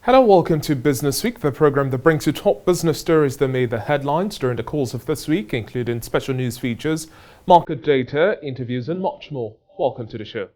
Hello, welcome to Business Week, the program that brings you top business stories that made the headlines during the course of this week, including special news features, market data, interviews, and much more. Welcome to the show.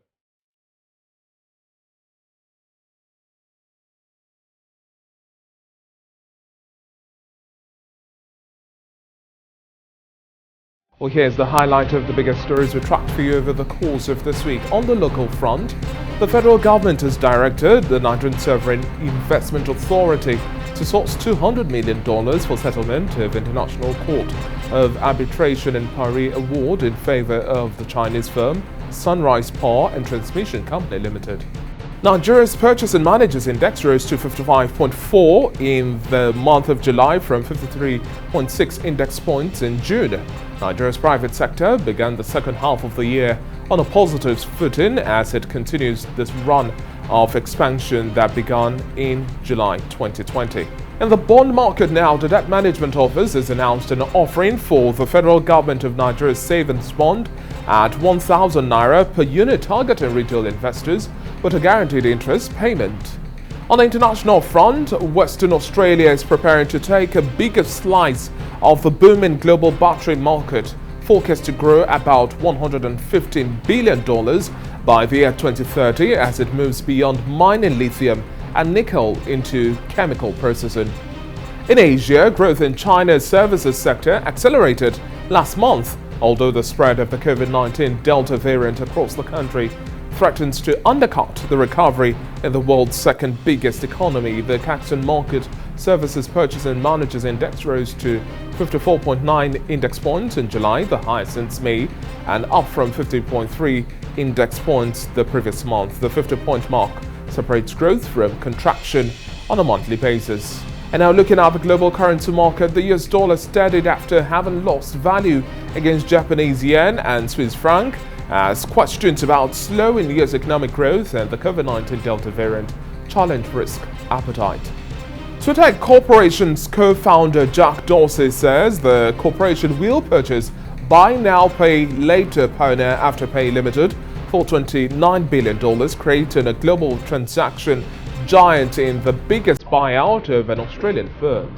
Well, here's the highlight of the biggest stories we tracked for you over the course of this week. On the local front, the federal government has directed the Nigerian Sovereign Investment Authority to source $200 million for settlement of International Court of Arbitration in Paris award in favor of the Chinese firm Sunrise Power and Transmission Company Limited. Nigeria's Purchasing Managers Index rose to 55.4 in the month of July from 53.6 index points in June. Nigeria's private sector began the second half of the year on a positive footing as it continues this run of expansion that began in July 2020. In the bond market now, the Debt Management Office has announced an offering for the federal government of Nigeria's savings bond at 1,000 naira per unit, targeting retail investors with a guaranteed interest payment. On the international front, Western Australia is preparing to take a bigger slice of the booming global battery market, forecast to grow about $115 billion by the year 2030 as it moves beyond mining lithium and nickel into chemical processing. In Asia, growth in China's services sector accelerated last month, although the spread of the COVID-19 Delta variant across the country threatens to undercut the recovery in the world's second biggest economy. The Caxton Market Services Purchasing Managers Index rose to 54.9 index points in July, the highest since May, and up from 50.3 index points the previous month. The 50-point mark separates growth from contraction on a monthly basis. And now looking at the global currency market, the US dollar steadied after having lost value against Japanese yen and Swiss franc, as questions about slowing US economic growth and the COVID-19 Delta variant challenged risk appetite. Twitter Corporation's co-founder Jack Dorsey says the corporation will purchase Buy Now Pay Later Pioneer Afterpay Limited for $29 billion, creating a global transaction giant in the biggest buyout of an Australian firm.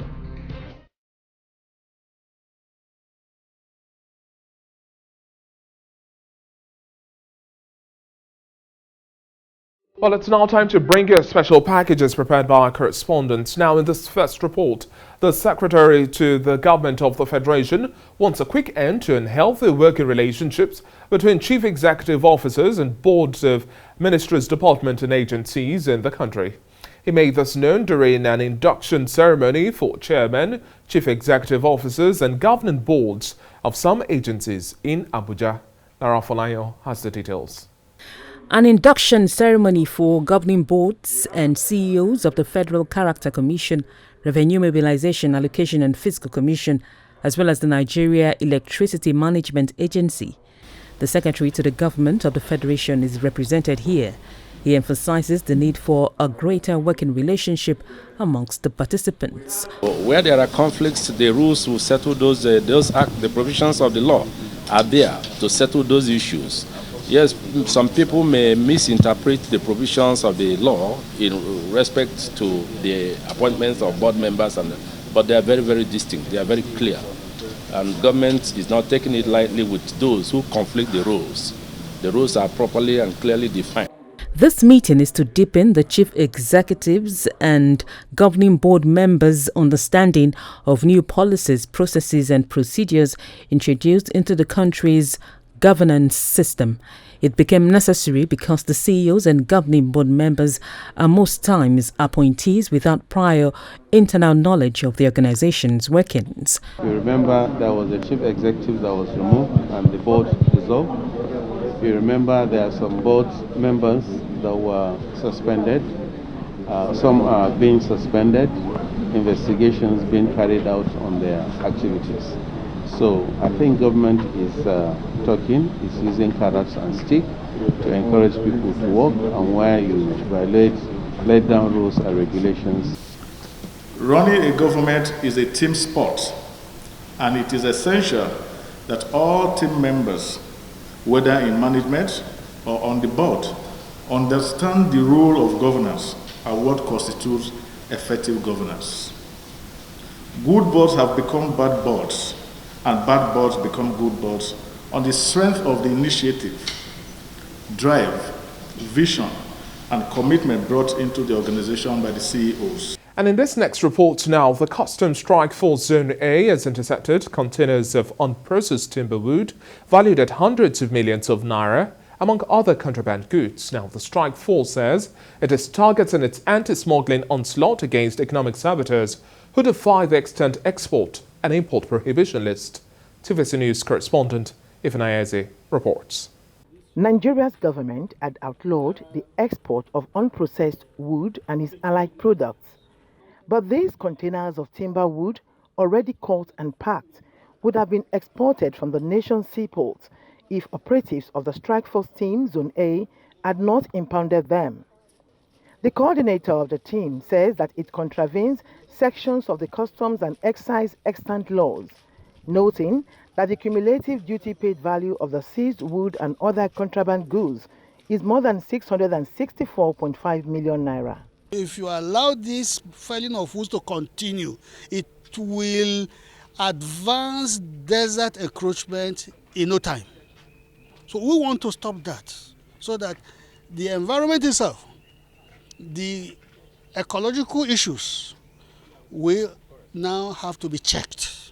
Well, it's now time to bring you special packages prepared by our correspondents. Now, in this first report, the Secretary to the Government of the Federation wants a quick end to unhealthy working relationships between chief executive officers and boards of ministries, departments and agencies in the country. He made this known during an induction ceremony for chairmen, chief executive officers and governing boards of some agencies in Abuja. Lara Folayo has the details. An induction ceremony for governing boards and CEOs of the Federal Character Commission, Revenue Mobilization, Allocation and Fiscal Commission, as well as the Nigeria Electricity Management Agency. The Secretary to the Government of the Federation is represented here. He emphasizes the need for a greater working relationship amongst the participants. Where there are conflicts, the rules will settle the provisions of the law are there to settle those issues. Yes, some people may misinterpret the provisions of the law in respect to the appointments of board members, but they are very, very distinct. They are very clear. And government is not taking it lightly with those who conflict the rules. The rules are properly and clearly defined. This meeting is to deepen the chief executives and governing board members' understanding of new policies, processes and procedures introduced into the country's governance system. It became necessary because the CEOs and governing board members are most times appointees without prior internal knowledge of the organization's workings. You remember there was a chief executive that was removed and the board dissolved. You remember there are some board members that were suspended. Some are being suspended. Investigations being carried out on their activities. So I think government is is using carrots and stick to encourage people to work, and where you violate, lay down rules and regulations. Running a government is a team sport, and it is essential that all team members, whether in management or on the board, understand the rule of governance and what constitutes effective governance. Good boards have become bad boards, and bad boards become good boards on the strength of the initiative, drive, vision, and commitment brought into the organization by the CEOs. And in this next report now, the Customs Strike Force Zone A has intercepted containers of unprocessed timber wood valued at hundreds of millions of naira, among other contraband goods. Now, the strike force says it is targeting its anti-smuggling onslaught against economic saboteurs who defy the extant export and import prohibition list. TVC News correspondent Ifeanyi reports. Nigeria's government had outlawed the export of unprocessed wood and its allied products. But these containers of timber wood, already caught and packed, would have been exported from the nation's seaports if operatives of the Strike Force Team Zone A had not impounded them. The coordinator of the team says that it contravenes sections of the Customs and Excise extant laws, noting that the cumulative duty paid value of the seized wood and other contraband goods is more than 664.5 million naira. If you allow this felling of woods to continue, it will advance desert encroachment in no time. So we want to stop that so that the environment itself, the ecological issues will now have to be checked.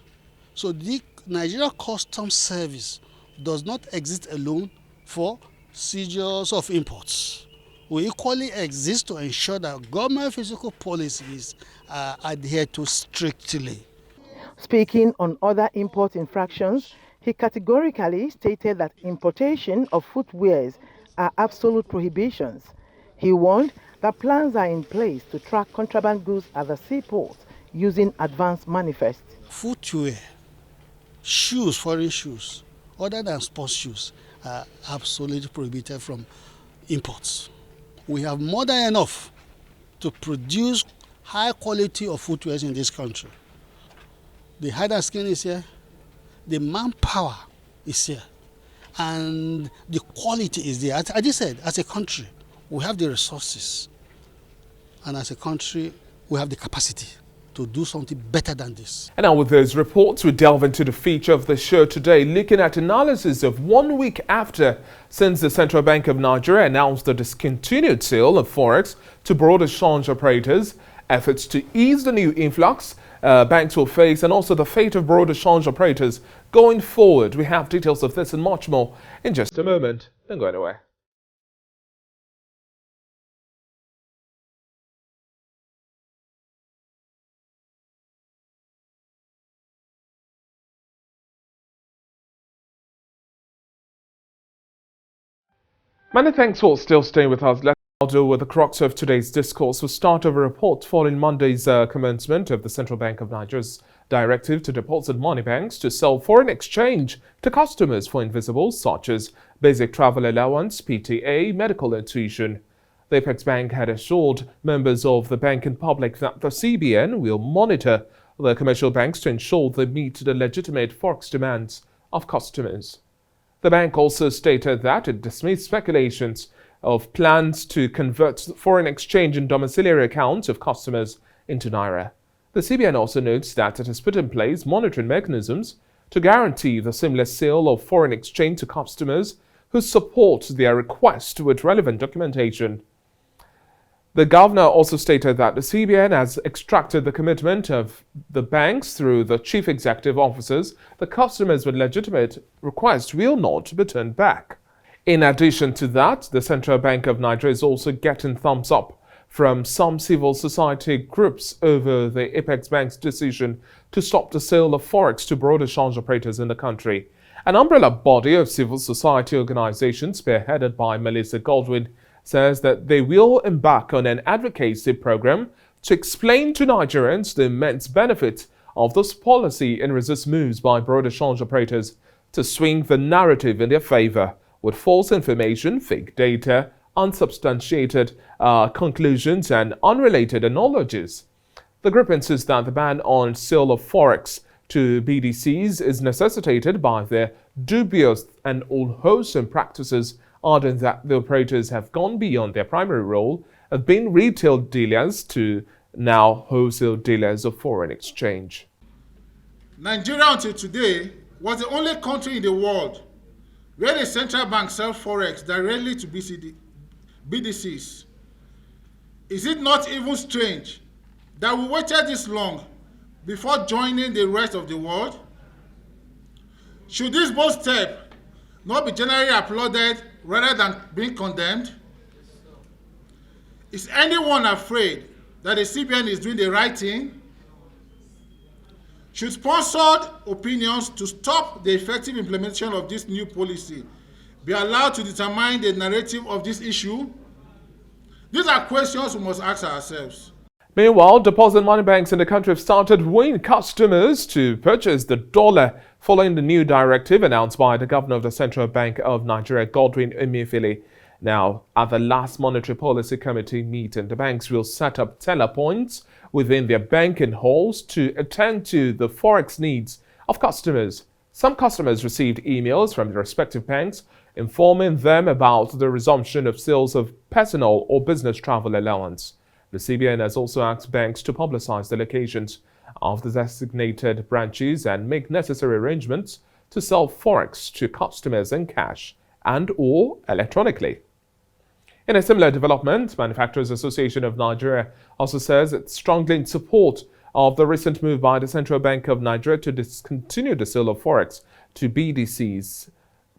So the Nigeria Customs Service does not exist alone for seizures of imports. We equally exist to ensure that government physical policies are adhered to strictly. Speaking on other import infractions, he categorically stated that importation of footwears are absolute prohibitions. He warned that plans are in place to track contraband goods at the seaports using advanced manifests. Footwear, shoes, foreign shoes, other than sports shoes, are absolutely prohibited from imports. We have more than enough to produce high quality of footwear in this country. The hide skin is here, the manpower is here, and the quality is there. As I just said, as a country, we have the resources, and as a country, we have the capacity to do something better than this. And now with those reports, we delve into the feature of the show today, looking at analysis of 1 week after since the Central Bank of Nigeria announced the discontinued sale of FOREX to broad exchange operators, efforts to ease the new influx banks will face, and also the fate of broad exchange operators going forward. We have details of this and much more in just a moment. Don't go anywhere. Many thanks for still staying with us. Let's now deal with the crux of today's discourse. We'll start with a report following Monday's commencement of the Central Bank of Nigeria's directive to deposit money banks to sell foreign exchange to customers for invisibles such as basic travel allowance, PTA, medical and tuition. The Apex Bank had assured members of the banking public that the CBN will monitor the commercial banks to ensure they meet the legitimate FOREX demands of customers. The bank also stated that it dismissed speculations of plans to convert foreign exchange and domiciliary accounts of customers into naira. The CBN also notes that it has put in place monitoring mechanisms to guarantee the seamless sale of foreign exchange to customers who support their request with relevant documentation. The governor also stated that the CBN has extracted the commitment of the banks through the chief executive officers. The customers with legitimate requests will not be turned back. In addition to that, the Central Bank of Nigeria is also getting thumbs up from some civil society groups over the Apex Bank's decision to stop the sale of FOREX to broad exchange operators in the country. An umbrella body of civil society organizations spearheaded by Melissa Godwin says that they will embark on an advocacy program to explain to Nigerians the immense benefits of this policy and resist moves by broad exchange operators to swing the narrative in their favor with false information, fake data, unsubstantiated conclusions, and unrelated analogies. The group insists that the ban on sale of FOREX to BDCs is necessitated by their dubious and unwholesome practices, adding that the operators have gone beyond their primary role of being retail dealers to now wholesale dealers of foreign exchange. Nigeria until today was the only country in the world where the central bank sells forex directly to BDCs. Is it not even strange that we waited this long before joining the rest of the world? Should this bold step not be generally applauded rather than being condemned? Is anyone afraid that the CBN is doing the right thing? Should sponsored opinions to stop the effective implementation of this new policy be allowed to determine the narrative of this issue? These are questions we must ask ourselves. Meanwhile, deposit money banks in the country have started wooing customers to purchase the dollar following the new directive announced by the governor of the Central Bank of Nigeria, Godwin Emefiele. Now, at the last Monetary Policy Committee meeting, the banks will set up teller points within their banking halls to attend to the forex needs of customers. Some customers received emails from the respective banks informing them about the resumption of sales of personal or business travel allowance. The CBN has also asked banks to publicize the locations of the designated branches and make necessary arrangements to sell forex to customers in cash and/or electronically. In a similar development, Manufacturers Association of Nigeria also says it's strongly in support of the recent move by the Central Bank of Nigeria to discontinue the sale of forex to BDCs.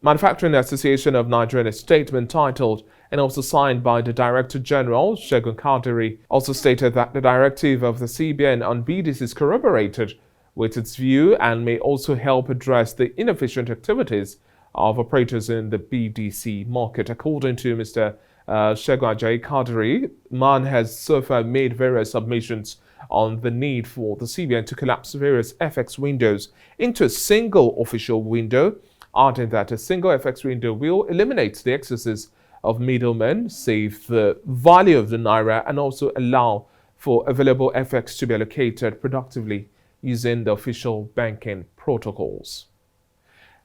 Manufacturing Association of Nigeria, in a statement titled and also signed by the Director General, Segun Kadiri, also stated that the directive of the CBN on BDCs is corroborated with its view and may also help address the inefficient activities of operators in the BDC market. According to Mr. Segun Kadiri, MAN has so far made various submissions on the need for the CBN to collapse various FX windows into a single official window, adding that a single FX window will eliminate the excesses of middlemen, save the value of the naira, and also allow for available FX to be allocated productively using the official banking protocols.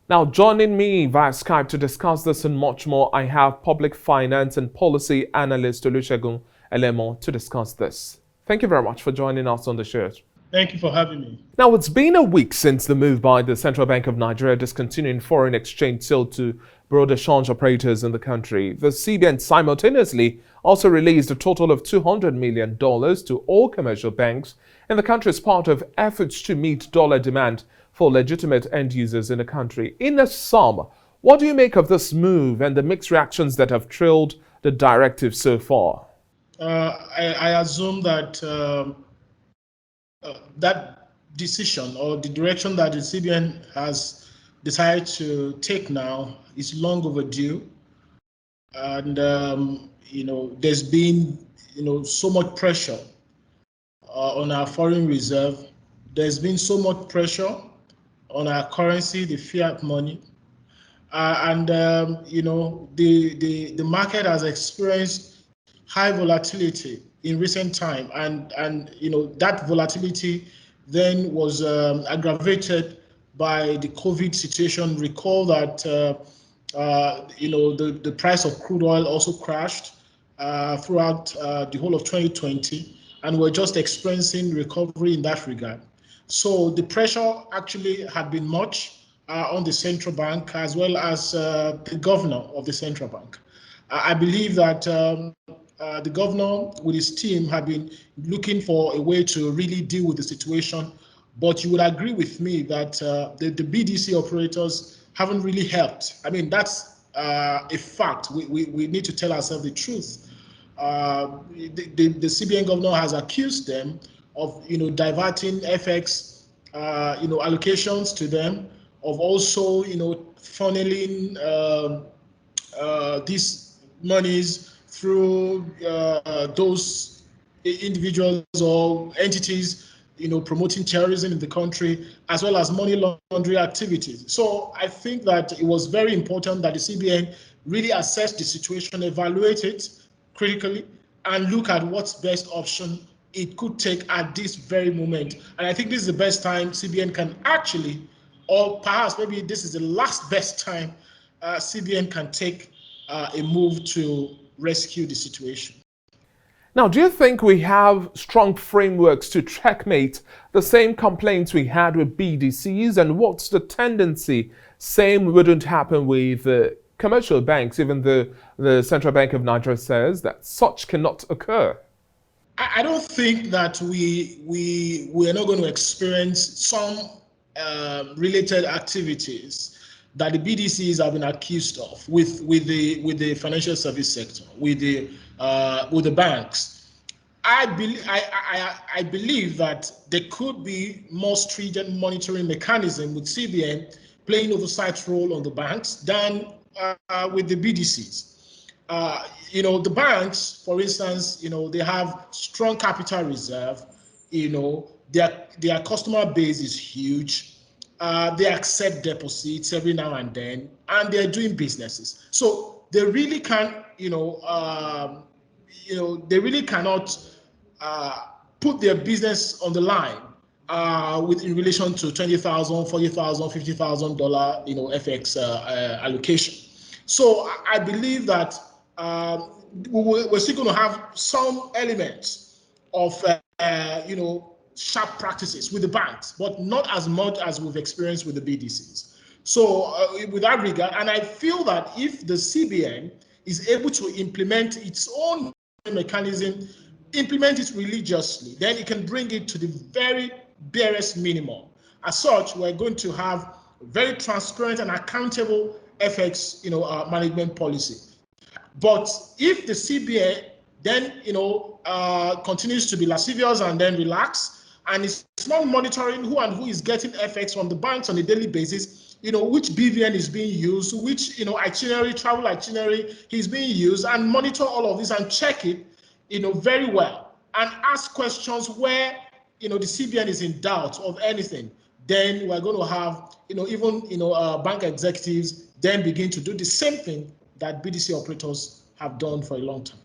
Now, joining me via Skype to discuss this and much more, I have public finance and policy analyst Olusegun Elemo to discuss this. Thank you very much for joining us on the show. Thank you for having me. Now, it's been a week since the move by the Central Bank of Nigeria discontinuing foreign exchange sale to broad exchange operators in the country. The CBN simultaneously also released a total of $200 million to all commercial banks in the country as part of efforts to meet dollar demand for legitimate end users in the country. In a sum, what do you make of this move and the mixed reactions that have trailed the directive so far? I assume that that decision or the direction that the CBN has decided to take now is long overdue, and there's been so much pressure on our foreign reserve. There's been so much pressure on our currency, the fiat money, and the market has experienced high volatility in recent time, and that volatility then was aggravated by the COVID situation. Recall that the price of crude oil also crashed throughout the whole of 2020, and we're just experiencing recovery in that regard. So the pressure actually had been much on the central bank as well as the governor of the central bank. I believe that the governor with his team have been looking for a way to really deal with the situation, but you would agree with me that the BDC operators haven't really helped. I mean, that's a fact. We need to tell ourselves the truth. The CBN governor has accused them of diverting FX allocations to them, of also funneling these monies through those individuals or entities promoting terrorism in the country, as well as money laundering activities. So I think that it was very important that the CBN really assess the situation, evaluate it critically, and look at what's best option it could take at this very moment. And I think this is the best time CBN can actually, or perhaps maybe this is the last best time CBN can take a move to rescue the situation. Now, do you think we have strong frameworks to checkmate the same complaints we had with BDCs? And what's the tendency? Same wouldn't happen with commercial banks, even though the Central Bank of Nigeria says that such cannot occur. I don't think that we are not going to experience some related activities that the BDCs have been accused of with the financial service sector, with the banks. I believe that there could be more stringent monitoring mechanism with CBN playing oversight role on the banks than with the BDCs. The banks, for instance, they have strong capital reserve. Their customer base is huge. They accept deposits every now and then, and they're doing businesses. So they really can't, they really cannot put their business on the line in relation to $20,000, $40,000, $50,000, FX allocation. So I believe that we're still going to have some elements of, sharp practices with the banks, but not as much as we've experienced with the BDCs. So with that regard, and I feel that if the CBN is able to implement its own mechanism, implement it religiously, then it can bring it to the very barest minimum. As such, we're going to have very transparent and accountable FX, management policy. But if the CBN then, continues to be lascivious and then relax, and it's not monitoring who is getting FX from the banks on a daily basis, which BVN is being used, which, travel itinerary is being used, and monitor all of this and check it, very well, and ask questions where, the CBN is in doubt of anything, then we're going to have, bank executives then begin to do the same thing that BDC operators have done for a long time.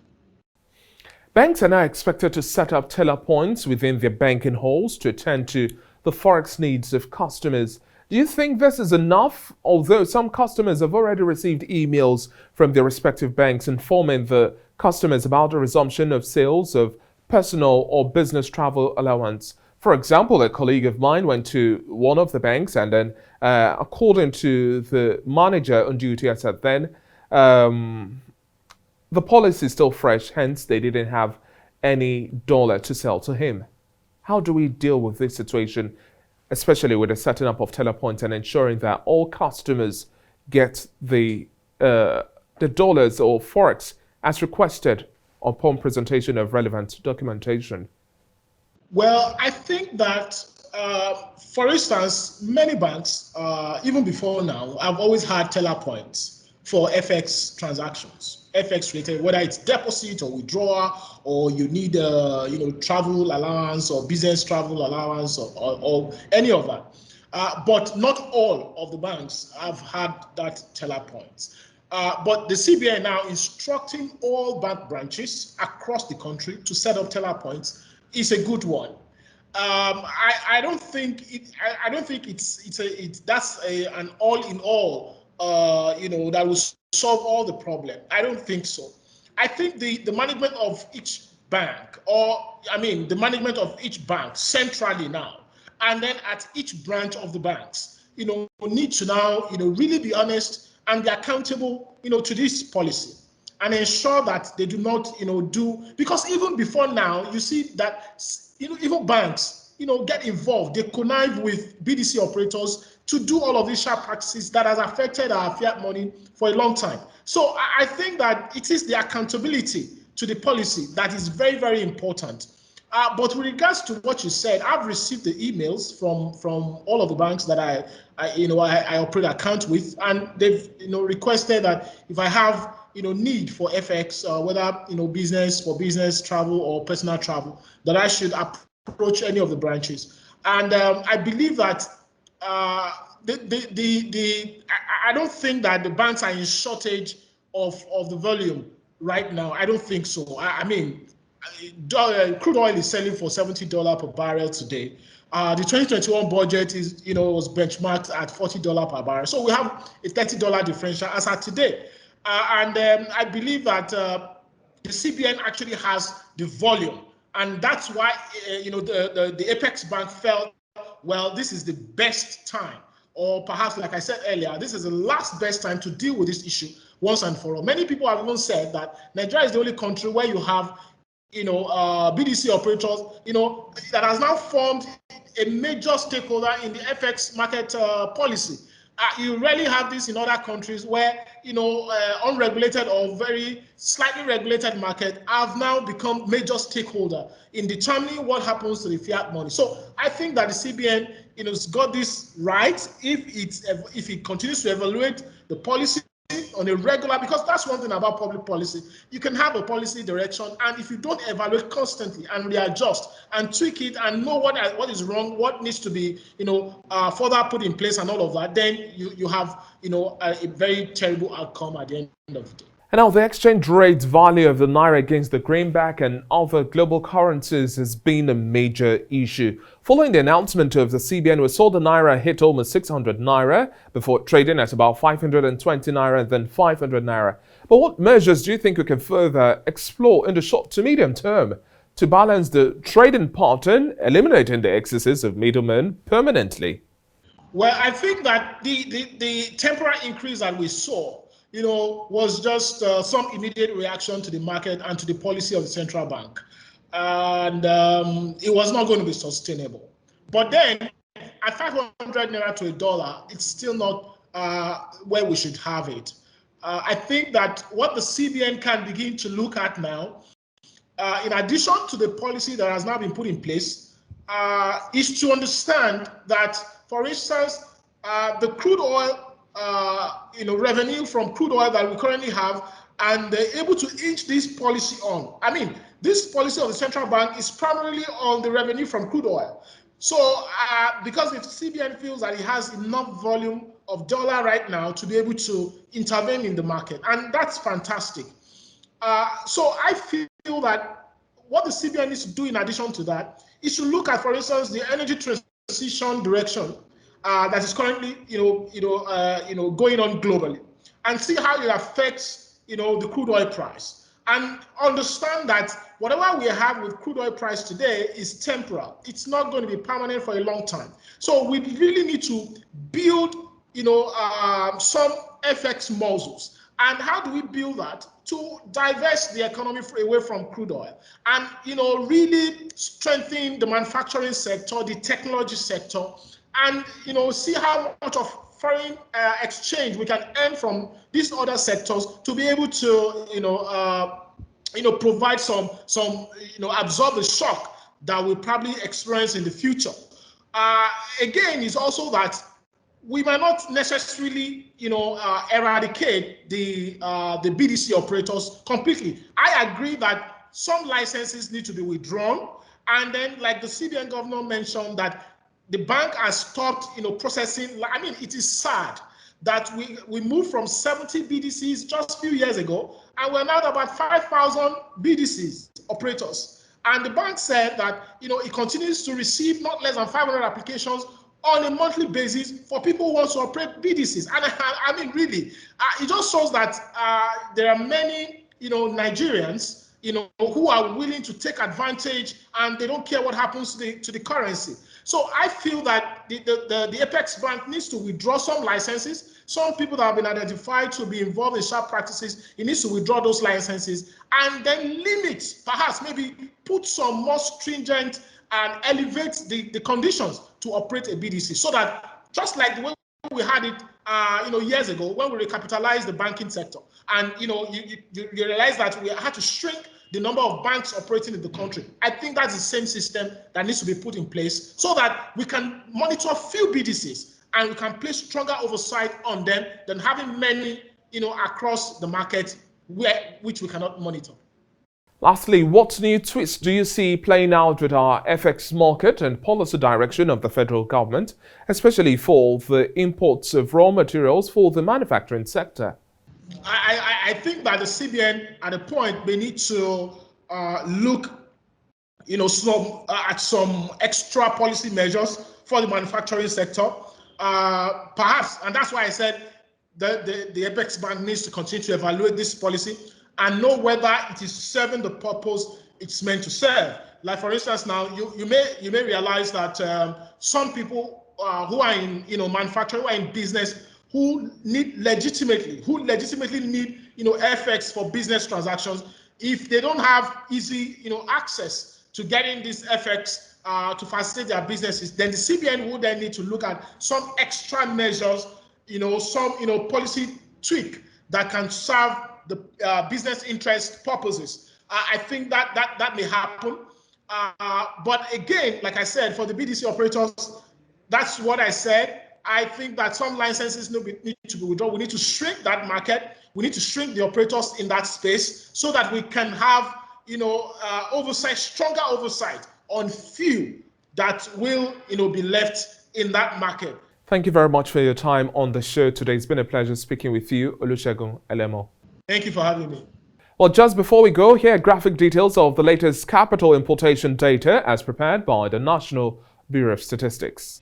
Banks are now expected to set up teller points within their banking halls to attend to the forex needs of customers. Do you think this is enough? Although some customers have already received emails from their respective banks informing the customers about the resumption of sales of personal or business travel allowance. For example, a colleague of mine went to one of the banks and then, according to the manager on duty, I said then, the policy is still fresh, hence they didn't have any dollar to sell to him. How do we deal with this situation, especially with the setting up of teller points and ensuring that all customers get the dollars or forex as requested upon presentation of relevant documentation? Well, I think that, for instance, many banks, even before now, have always had teller points for FX transactions, FX related, whether it's deposit or withdrawal, or you need travel allowance or business travel allowance or any of that. But not all of the banks have had that teller points. But the CBN now instructing all bank branches across the country to set up teller points is a good one. I don't think that's an all in all. That will solve all the problem. I don't think so. I think the management of each bank, the management of each bank centrally now, and then at each branch of the banks, need to now, really be honest and be accountable, to this policy, and ensure that they do not, because even before now, you see that, even banks, get involved. They connive with BDC operators to do all of these sharp practices that has affected our fiat money for a long time. So I think that it is the accountability to the policy that is very, very important. But with regards to what you said, I've received the emails from all of the banks that I operate account with, and they've requested that if I have need for FX, whether business travel or personal travel, that I should approach any of the branches. And I believe that I don't think that the banks are in shortage of the volume right now. I don't think so. Crude oil is selling for $70 per barrel today. The 2021 budget was benchmarked at $40 per barrel. So we have a $30 differential as at today. And I believe that the CBN actually has the volume, and that's why the Apex Bank felt, well, this is the best time, or perhaps, like I said earlier, this is the last best time to deal with this issue once and for all. Many people have even said that Nigeria is the only country where you have BDC operators, that has now formed a major stakeholder in the FX market policy. You rarely have this in other countries where, unregulated or very slightly regulated market have now become major stakeholder in determining what happens to the fiat money. So I think that the CBN, has got this right if it continues to evaluate the policy on a regular, because that's one thing about public policy. You can have a policy direction, and if you don't evaluate constantly and readjust and tweak it and know what is wrong, what needs to be further put in place and all of that, then you have a very terrible outcome at the end of the day. And now the exchange rate value of the naira against the greenback and other global currencies has been a major issue. Following the announcement of the CBN, we saw the naira hit almost 600 naira before trading at about 520 naira and then 500 naira. But what measures do you think we can further explore in the short to medium term to balance the trading pattern, eliminating the excesses of middlemen permanently? Well, I think that the temporary increase that we saw, was just some immediate reaction to the market and to the policy of the central bank. And it was not going to be sustainable. But then, at 500 naira to $1, it's still not where we should have it. I think that what the CBN can begin to look at now, in addition to the policy that has now been put in place, is to understand that, for instance, the crude oil revenue from crude oil that we currently have, and they're able to inch this policy on. I mean, this policy of the central bank is primarily on the revenue from crude oil. So, because if CBN feels that it has enough volume of dollar right now to be able to intervene in the market, and that's fantastic. So I feel that what the CBN needs to do in addition to that is to look at, for instance, the energy transition direction that is currently, going on globally, and see how it affects, the crude oil price, and understand that whatever we have with crude oil price today is temporal. It's not going to be permanent for a long time. So we really need to build, some FX muscles. And how do we build that? To divest the economy away from crude oil and, really strengthen the manufacturing sector, the technology sector, and, see how much of foreign exchange we can earn from these other sectors to be able to, provide some, absorb the shock that we'll probably experience in the future. Again, is also that we might not necessarily, eradicate the BDC operators completely. I agree that some licenses need to be withdrawn, and then, like the CBN governor mentioned, that the bank has stopped, processing. I mean, it is sad that we moved from 70 BDCs just a few years ago, and we're now at about 5,000 BDCs operators. And the bank said that, it continues to receive not less than 500 applications on a monthly basis for people who want to operate BDCs. And I mean, really, it just shows that there are many, Nigerians, who are willing to take advantage, and they don't care what happens to the currency. So I feel that the Apex Bank needs to withdraw some licenses. Some people that have been identified to be involved in sharp practices, it needs to withdraw those licenses and then limit, perhaps maybe put some more stringent and elevate the conditions to operate a BDC, so that just like the way we had it, years ago when we recapitalized the banking sector, and you realize that we had to shrink the number of banks operating in the country. I think that's the same system that needs to be put in place so that we can monitor few BDCs and we can place stronger oversight on them than having many, across the market which we cannot monitor. Lastly, what new twists do you see playing out with our FX market and policy direction of the federal government, especially for the imports of raw materials for the manufacturing sector? I think that the CBN at a point may need to look, at some extra policy measures for the manufacturing sector, perhaps, and that's why I said that the Apex Bank needs to continue to evaluate this policy and know whether it is serving the purpose it's meant to serve. Like for instance, now you may realize that some people who are in manufacturing, who are in business, who legitimately need FX for business transactions. If they don't have easy access to getting this FX to facilitate their businesses, then the CBN would then need to look at some extra measures, some policy tweak that can serve the business interest purposes. I think that may happen. But again, like I said, for the BDC operators, that's what I said. I think that some licenses need to be withdrawn. We need to shrink that market. We need to shrink the operators in that space so that we can have, oversight, stronger oversight on few that will, be left in that market. Thank you very much for your time on the show today. It's been a pleasure speaking with you, Olusegun Elemo. Thank you for having me. Well, just before we go, here are graphic details of the latest capital importation data as prepared by the National Bureau of Statistics.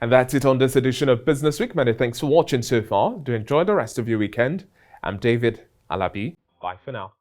And that's it on this edition of Business Week. Many thanks for watching so far. Do enjoy the rest of your weekend. I'm David Alabi. Bye for now.